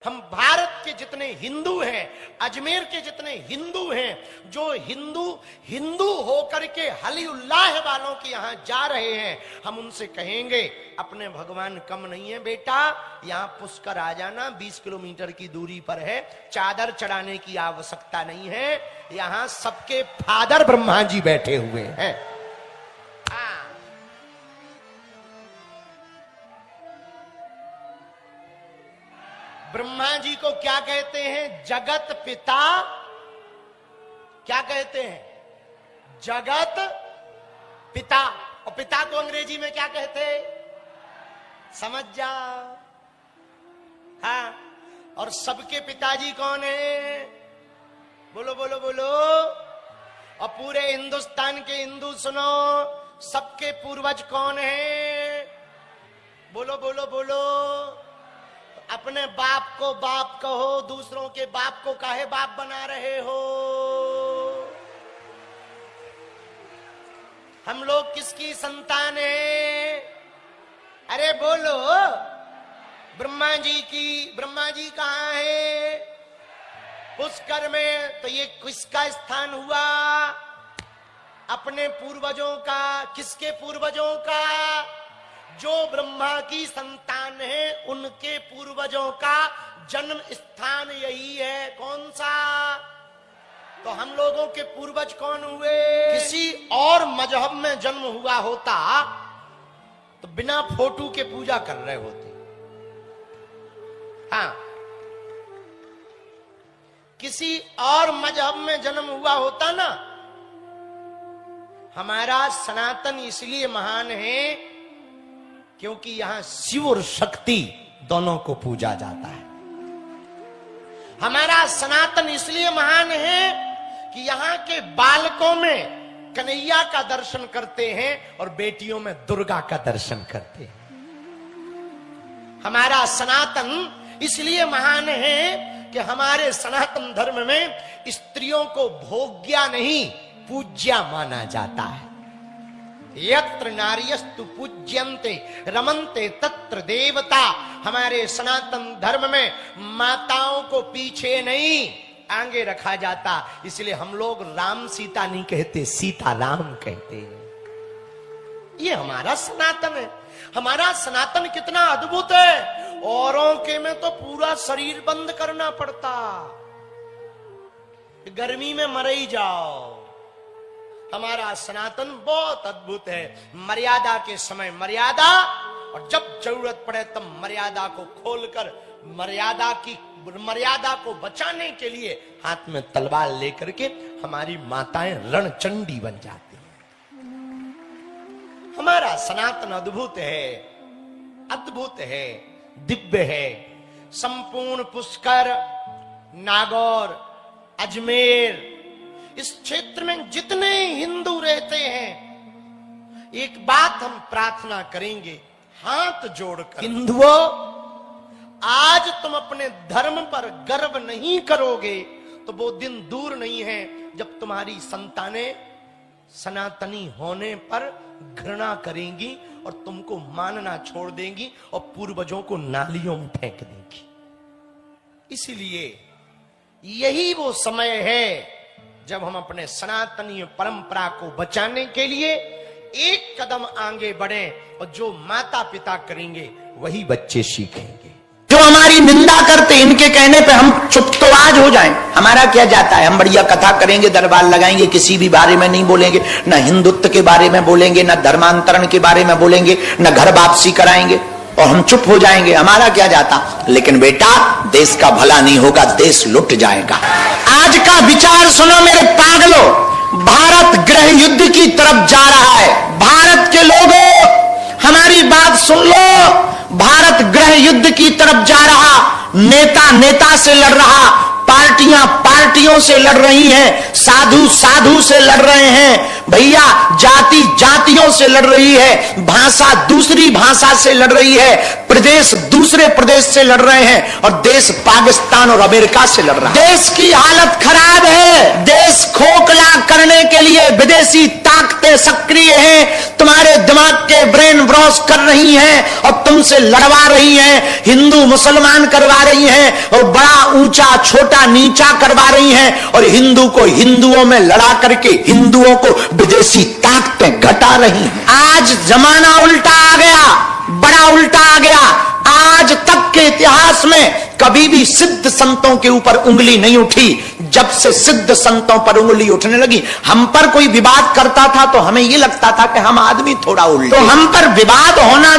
हम भारत के जितने हिंदू हैं, अजमेर के जितने हिंदू हैं, जो हिंदू होकर के हली उल्लाह वालों के यहां जा रहे हैं, हम उनसे कहेंगे अपने भगवान कम नहीं है बेटा, यहां पुष्कर आ जाना, 20 किलोमीटर की दूरी पर है, चादर चढ़ाने की आवश्यकता नहीं है, यहां सबके फादर ब्रह्मा जी बैठे हुए हैं। ब्रह्मा जी को क्या कहते हैं? जगत पिता। क्या कहते हैं? जगत पिता। और पिता को अंग्रेजी में क्या कहते हैं? समझ जा। हाँ, और सबके पिताजी कौन है? बोलो बोलो बोलो। और पूरे हिंदुस्तान के हिंदू सुनो, सबके पूर्वज कौन है? बोलो बोलो बोलो। अपने बाप को बाप कहो, दूसरों के बाप को काहे बाप बना रहे हो? हम लोग किसकी संतान है? अरे बोलो। ब्रह्मा जी की। ब्रह्मा जी कहाँ है? पुष्कर में। तो ये किसका स्थान हुआ? अपने पूर्वजों का। किसके पूर्वजों का? जो ब्रह्मा की संतान है उनके पूर्वजों का जन्म स्थान यही है। कौन सा? तो हम लोगों के पूर्वज कौन हुए? किसी और मजहब में जन्म हुआ होता तो बिना फोटो के पूजा कर रहे होते। हाँ, किसी और मजहब में जन्म हुआ होता ना। हमारा सनातन इसलिए महान है क्योंकि यहां शिव और शक्ति दोनों को पूजा जाता है। हमारा सनातन इसलिए महान है कि यहां के बालकों में कन्हैया का दर्शन करते हैं और बेटियों में दुर्गा का दर्शन करते हैं। हमारा सनातन इसलिए महान है कि हमारे सनातन धर्म में स्त्रियों को भोग्या नहीं पूज्या माना जाता है। यत्र नार्यस्तु पूज्यन्ते रमन्ते तत्र देवता। हमारे सनातन धर्म में माताओं को पीछे नहीं आगे रखा जाता। इसलिए हम लोग राम सीता नहीं कहते, सीता राम कहते हैं। ये हमारा सनातन है। हमारा सनातन कितना अद्भुत है। औरों के में तो पूरा शरीर बंद करना पड़ता, गर्मी में मर ही जाओ। हमारा सनातन बहुत अद्भुत है। मर्यादा के समय मर्यादा, और जब जरूरत पड़े तब मर्यादा को खोलकर मर्यादा को बचाने के लिए हाथ में तलवार लेकर के हमारी माताएं रणचंडी बन जाती हैं। हमारा सनातन अद्भुत है, अद्भुत है, दिव्य है। संपूर्ण पुष्कर, नागौर, अजमेर, इस क्षेत्र में जितने हिंदू रहते हैं, एक बात हम प्रार्थना करेंगे हाथ जोड़कर। हिंदुओं, आज तुम अपने धर्म पर गर्व नहीं करोगे तो वो दिन दूर नहीं है जब तुम्हारी संतानें सनातनी होने पर घृणा करेंगी और तुमको मानना छोड़ देंगी और पूर्वजों को नालियों में फेंक देंगी। इसीलिए यही वो समय है जब हम अपने सनातनी परंपरा को बचाने के लिए एक कदम आगे बढ़े, और जो माता पिता करेंगे वही बच्चे सीखेंगे। जो हमारी निंदा करते, इनके कहने पे हम चुप तो आज हो जाएं, हमारा क्या जाता है। हम बढ़िया कथा करेंगे, दरबार लगाएंगे, किसी भी बारे में नहीं बोलेंगे, न हिंदुत्व के बारे में बोलेंगे, न धर्मांतरण के बारे में बोलेंगे, न घर वापसी कराएंगे, और हम चुप हो जाएंगे, हमारा क्या जाता। लेकिन बेटा, देश का भला नहीं होगा, देश लुट जाएगा। आज का विचार सुनो मेरे पागलों, भारत गृह युद्ध की तरफ जा रहा है। भारत के लोगों, हमारी बात सुन लो। भारत गृह युद्ध की तरफ जा रहा। नेता नेता से लड़ रहा, पार्टियां पार्टियों से लड़ रही हैं, साधु साधु से लड़ रहे हैं, भैया जाति जातियों से लड़ रही है, भाषा दूसरी भाषा से लड़ रही है, प्रदेश दूसरे प्रदेश से लड़ रहे हैं और देश पाकिस्तान और अमेरिका से लड़ रहा है। देश की हालत खराब है, देश खोखला करने के लिए विदेशी ताकतें सक्रिय हैं, तुम्हारे दिमाग के ब्रेन वॉश कर रही हैं और तुमसे लड़वा रही हैं, हिंदू मुसलमान करवा रही हैं और बड़ा ऊंचा छोटा नीचा करवा रही हैं और हिंदू को हिंदुओं में लड़ा करके हिंदुओं को विदेशी ताकतें घटा रही हैं। आज जमाना उल्टा आ गया, बड़ा उल्टा आ गया। आज तक के इतिहास में कभी भी सिद्ध संतों के ऊपर उंगली नहीं उठी। जब से सिद्ध संतों पर उंगली उठने लगी, हम पर कोई विवाद करता था तो हमें यह लगता था कि हम आदमी थोड़ा उल्टे, तो हम पर विवाद होना